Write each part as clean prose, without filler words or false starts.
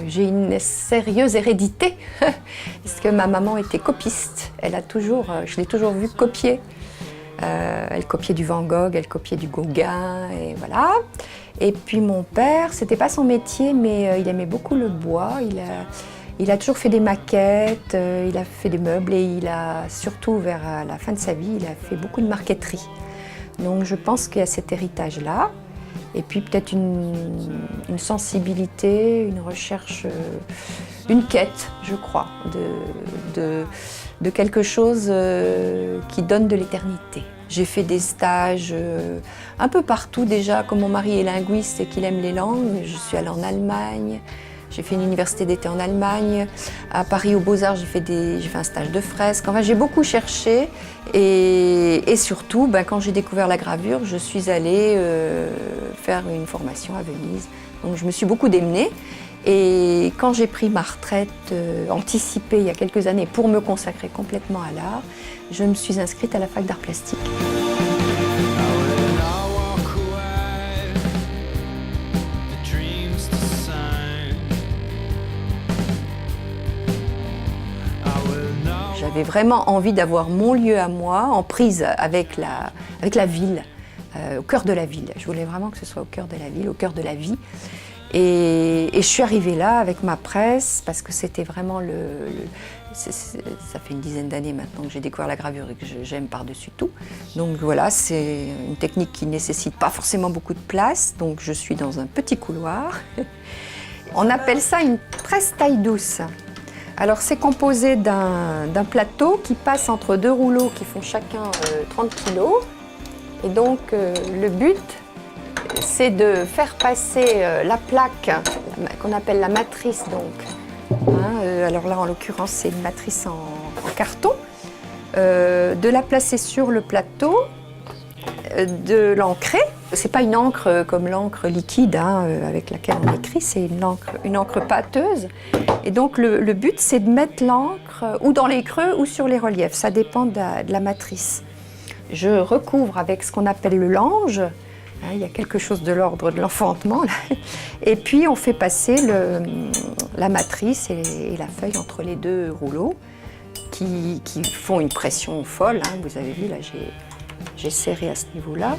j'ai une sérieuse hérédité, parce que ma maman était copiste. Je l'ai toujours vue copier. Elle copiait du Van Gogh, elle copiait du Gauguin, et voilà. Et puis mon père, c'était pas son métier, mais il aimait beaucoup le bois. Il a toujours fait des maquettes, il a fait des meubles et il a, surtout vers la fin de sa vie, il a fait beaucoup de marqueterie. Donc je pense qu'il y a cet héritage-là. Et puis peut-être une sensibilité, une recherche, une quête, je crois, de quelque chose qui donne de l'éternité. J'ai fait des stages un peu partout déjà, comme mon mari est linguiste et qu'il aime les langues. Je suis allée en Allemagne, j'ai fait une université d'été en Allemagne. À Paris, aux Beaux-Arts, j'ai fait un stage de fresque. Enfin, j'ai beaucoup cherché et surtout, quand j'ai découvert la gravure, je suis allée faire une formation à Venise. Donc je me suis beaucoup démenée. Et quand j'ai pris ma retraite anticipée il y a quelques années pour me consacrer complètement à l'art, je me suis inscrite à la fac d'art plastique. J'avais vraiment envie d'avoir mon lieu à moi, en prise avec la ville, au cœur de la ville. Je voulais vraiment que ce soit au cœur de la ville, au cœur de la vie. Et je suis arrivée là avec ma presse parce que c'était vraiment ça fait une dizaine d'années maintenant que j'ai découvert la gravure et que j'aime par-dessus tout. Donc voilà, c'est une technique qui ne nécessite pas forcément beaucoup de place. Donc je suis dans un petit couloir. On appelle ça une presse taille douce. Alors c'est composé d'un plateau qui passe entre deux rouleaux qui font chacun 30 kg. Et donc le but, c'est de faire passer la plaque qu'on appelle la matrice. Alors là, en l'occurrence, c'est une matrice en carton. De la placer sur le plateau, de l'ancrer. C'est pas une encre comme l'encre liquide avec laquelle on écrit, c'est une encre pâteuse. Et donc le but, c'est de mettre l'encre ou dans les creux ou sur les reliefs. Ça dépend de la matrice. Je recouvre avec ce qu'on appelle le lange. Il y a quelque chose de l'ordre de l'enfantement. Et puis on fait passer la matrice et la feuille entre les deux rouleaux qui font une pression folle. Vous avez vu, là j'ai serré à ce niveau-là.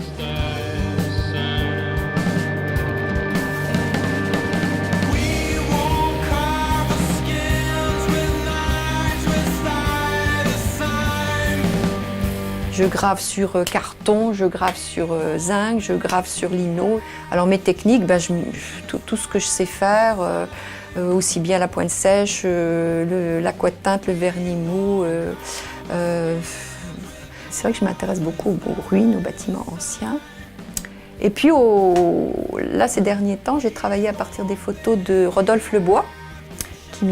Je grave sur carton, je grave sur zinc, je grave sur lino. Alors mes techniques, tout ce que je sais faire, aussi bien la pointe sèche, l'aquatinte, le vernis mou. C'est vrai que je m'intéresse beaucoup aux ruines, aux bâtiments anciens. Et puis là, ces derniers temps, j'ai travaillé à partir des photos de Rodolphe Lebois, qui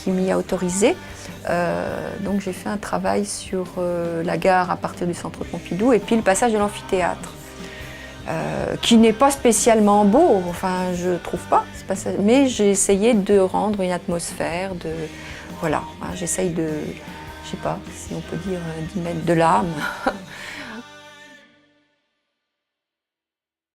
m'y a autorisé. Donc j'ai fait un travail sur la gare à partir du centre Pompidou et puis le passage de l'amphithéâtre, qui n'est pas spécialement beau, enfin je trouve pas, mais j'ai essayé de rendre une atmosphère, voilà, j'essaye de, je sais pas si on peut dire, d'y mettre de l'âme.